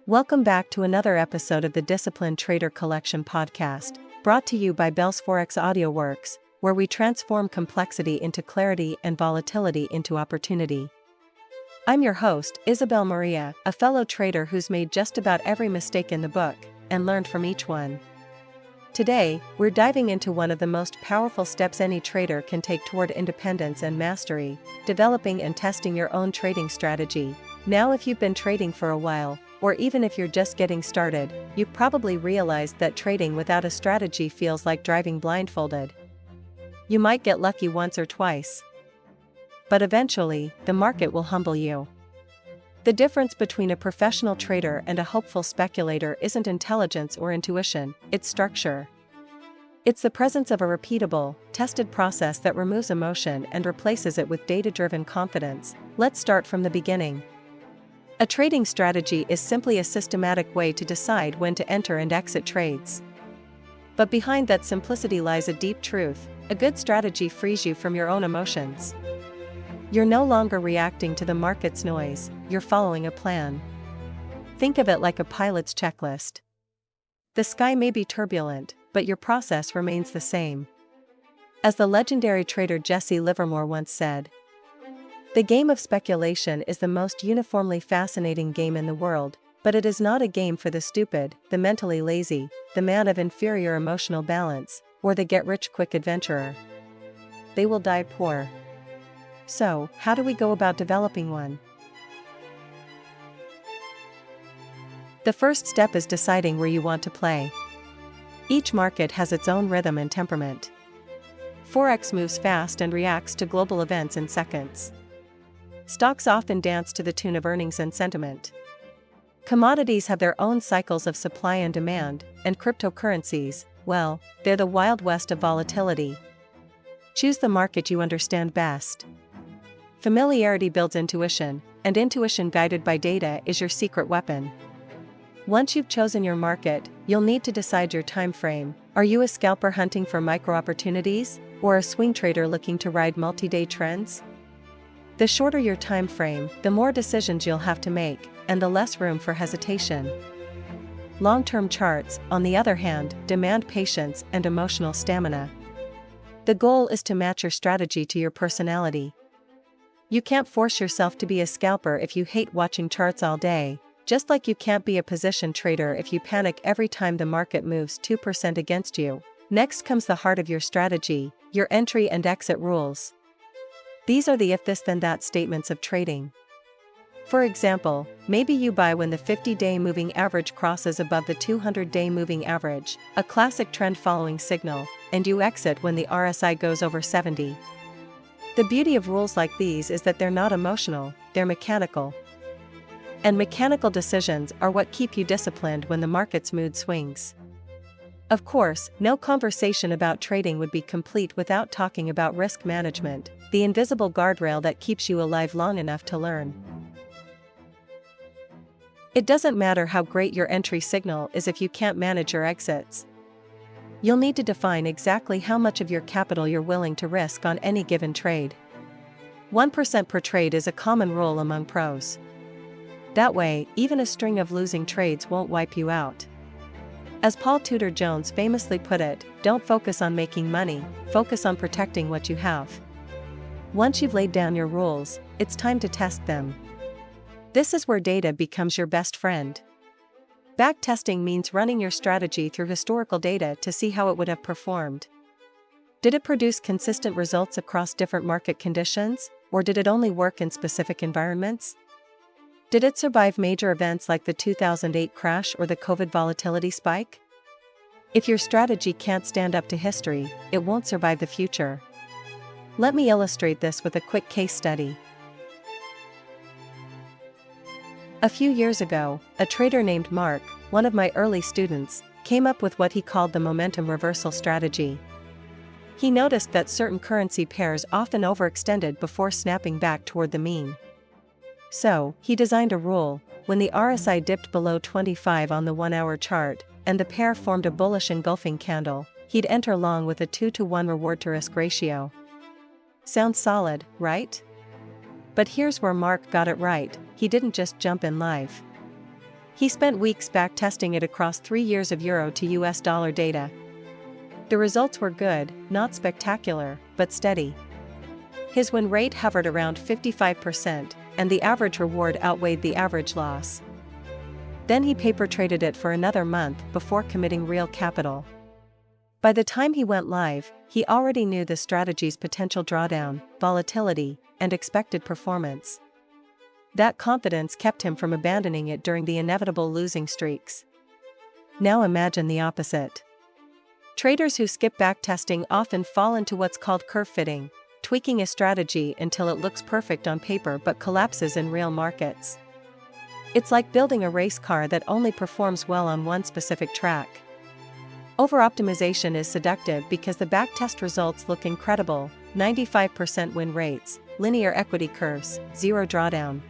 Welcome back to another episode of the Disciplined Trader Collection podcast, brought to you by Bell's Forex Audio Works, where we transform complexity into clarity and volatility into opportunity. I'm your host, Isabel Maria, a fellow trader who's made just about every mistake in the book and learned from each one. Today, we're diving into one of the most powerful steps any trader can take toward independence and mastery: developing and testing your own trading strategy. Now, if you've been trading for a while, or even if you're just getting started, you've probably realized that trading without a strategy feels like driving blindfolded. You might get lucky once or twice, but eventually, the market will humble you. The difference between a professional trader and a hopeful speculator isn't intelligence or intuition, it's structure. It's the presence of a repeatable, tested process that removes emotion and replaces it with data-driven confidence. Let's start from the beginning. A trading strategy is simply a systematic way to decide when to enter and exit trades. But behind that simplicity lies a deep truth: a good strategy frees you from your own emotions. You're no longer reacting to the market's noise, you're following a plan. Think of it like a pilot's checklist. The sky may be turbulent, but your process remains the same. As the legendary trader Jesse Livermore once said, "The game of speculation is the most uniformly fascinating game in the world, but it is not a game for the stupid, the mentally lazy, the man of inferior emotional balance, or the get-rich-quick adventurer. They will die poor." So, how do we go about developing one? The first step is deciding where you want to play. Each market has its own rhythm and temperament. Forex moves fast and reacts to global events in seconds. Stocks often dance to the tune of earnings and sentiment. Commodities have their own cycles of supply and demand, and cryptocurrencies, well, they're the Wild West of volatility. Choose the market you understand best. Familiarity builds intuition, and intuition guided by data is your secret weapon. Once you've chosen your market, you'll need to decide your time frame. Are you a scalper hunting for micro opportunities, or a swing trader looking to ride multi-day trends? The shorter your time frame, the more decisions you'll have to make, and the less room for hesitation. Long-term charts, on the other hand, demand patience and emotional stamina. The goal is to match your strategy to your personality. You can't force yourself to be a scalper if you hate watching charts all day, just like you can't be a position trader if you panic every time the market moves 2% against you. Next comes the heart of your strategy: your entry and exit rules. These are the if this then that statements of trading. For example, maybe you buy when the 50-day moving average crosses above the 200-day moving average, a classic trend-following signal, and you exit when the RSI goes over 70. The beauty of rules like these is that they're not emotional, they're mechanical. And mechanical decisions are what keep you disciplined when the market's mood swings. Of course, no conversation about trading would be complete without talking about risk management, the invisible guardrail that keeps you alive long enough to learn. It doesn't matter how great your entry signal is if you can't manage your exits. You'll need to define exactly how much of your capital you're willing to risk on any given trade. 1% per trade is a common rule among pros. That way, even a string of losing trades won't wipe you out. As Paul Tudor Jones famously put it, don't focus on making money, focus on protecting what you have. Once you've laid down your rules, it's time to test them. This is where data becomes your best friend. Backtesting means running your strategy through historical data to see how it would have performed. Did it produce consistent results across different market conditions, or did it only work in specific environments? Did it survive major events like the 2008 crash or the COVID volatility spike? If your strategy can't stand up to history, it won't survive the future. Let me illustrate this with a quick case study. A few years ago, a trader named Mark, one of my early students, came up with what he called the momentum reversal strategy. He noticed that certain currency pairs often overextended before snapping back toward the mean. So, he designed a rule: when the RSI dipped below 25 on the 1-hour chart, and the pair formed a bullish engulfing candle, he'd enter long with a 2-to-1 reward-to-risk ratio. Sounds solid, right? But here's where Mark got it right: he didn't just jump in live. He spent weeks backtesting it across 3 years of euro to US dollar data. The results were good, not spectacular, but steady. His win rate hovered around 55%, and the average reward outweighed the average loss. Then he paper traded it for another month before committing real capital. By the time he went live, he already knew the strategy's potential drawdown, volatility, and expected performance. That confidence kept him from abandoning it during the inevitable losing streaks. Now imagine the opposite. Traders who skip backtesting often fall into what's called curve fitting, tweaking a strategy until it looks perfect on paper but collapses in real markets. It's like building a race car that only performs well on one specific track. Over-optimization is seductive because the backtest results look incredible: 95% win rates, linear equity curves, zero drawdown.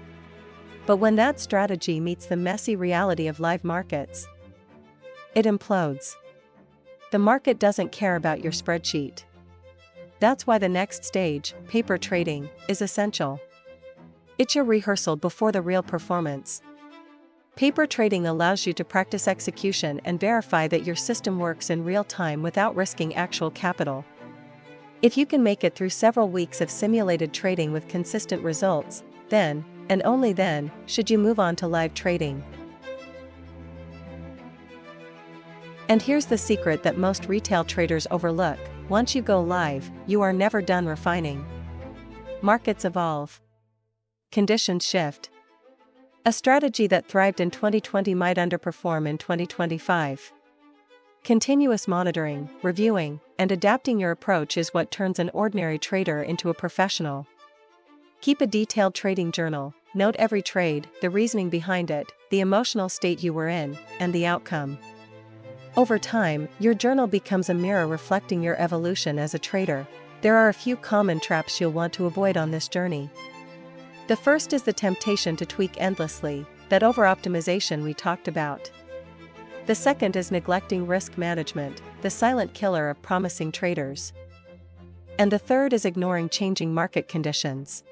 But when that strategy meets the messy reality of live markets, it implodes. The market doesn't care about your spreadsheet. That's why the next stage, paper trading, is essential. It's your rehearsal before the real performance. Paper trading allows you to practice execution and verify that your system works in real time without risking actual capital. If you can make it through several weeks of simulated trading with consistent results, then, and only then, should you move on to live trading. And here's the secret that most retail traders overlook: once you go live, you are never done refining. Markets evolve. Conditions shift. A strategy that thrived in 2020 might underperform in 2025. Continuous monitoring, reviewing, and adapting your approach is what turns an ordinary trader into a professional. Keep a detailed trading journal, note every trade, the reasoning behind it, the emotional state you were in, and the outcome. Over time, your journal becomes a mirror reflecting your evolution as a trader. There are a few common traps you'll want to avoid on this journey. The first is the temptation to tweak endlessly, that over-optimization we talked about. The second is neglecting risk management, the silent killer of promising traders. And the third is ignoring changing market conditions.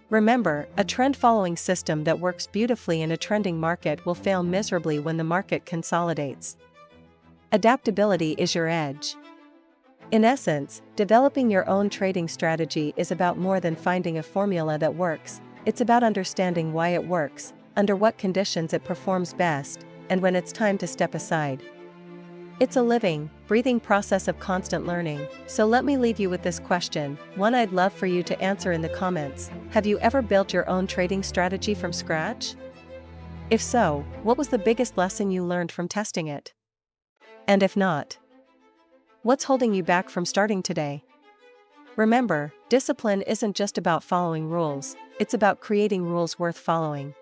Remember, a trend-following system that works beautifully in a trending market will fail miserably when the market consolidates. Adaptability is your edge. In essence, developing your own trading strategy is about more than finding a formula that works. It's about understanding why it works, under what conditions it performs best, and when it's time to step aside. It's a living, breathing process of constant learning, so let me leave you with this question, one I'd love for you to answer in the comments. Have you ever built your own trading strategy from scratch? If so, what was the biggest lesson you learned from testing it? And if not, what's holding you back from starting today? Remember, discipline isn't just about following rules, it's about creating rules worth following.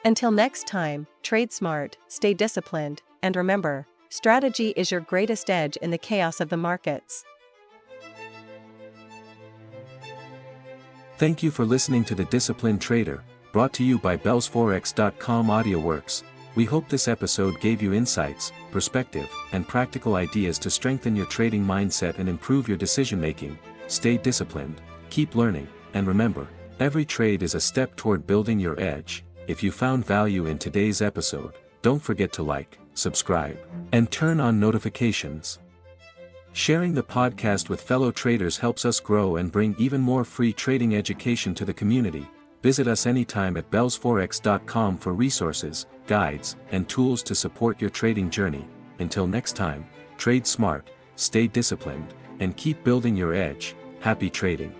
Until next time, trade smart, stay disciplined, and remember, strategy is your greatest edge in the chaos of the markets. Thank you for listening to The Disciplined Trader, brought to you by bellsforex.com AudioWorks. We hope this episode gave you insights, perspective, and practical ideas to strengthen your trading mindset and improve your decision-making. Stay disciplined, keep learning, and remember, every trade is a step toward building your edge. If you found value in today's episode, don't forget to like, subscribe, and turn on notifications. Sharing the podcast with fellow traders helps us grow and bring even more free trading education to the community. Visit us anytime at bellsforex.com for resources, guides, and tools to support your trading journey. Until next time, trade smart, stay disciplined, and keep building your edge. Happy trading!